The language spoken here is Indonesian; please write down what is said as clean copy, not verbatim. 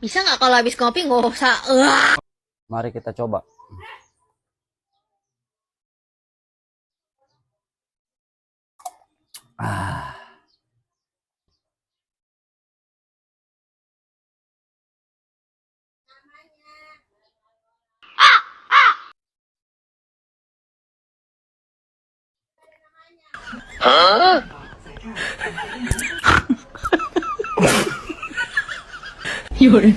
Bisa nggak kalau habis ngopi nggak usah Mari kita coba. Ah. Yun.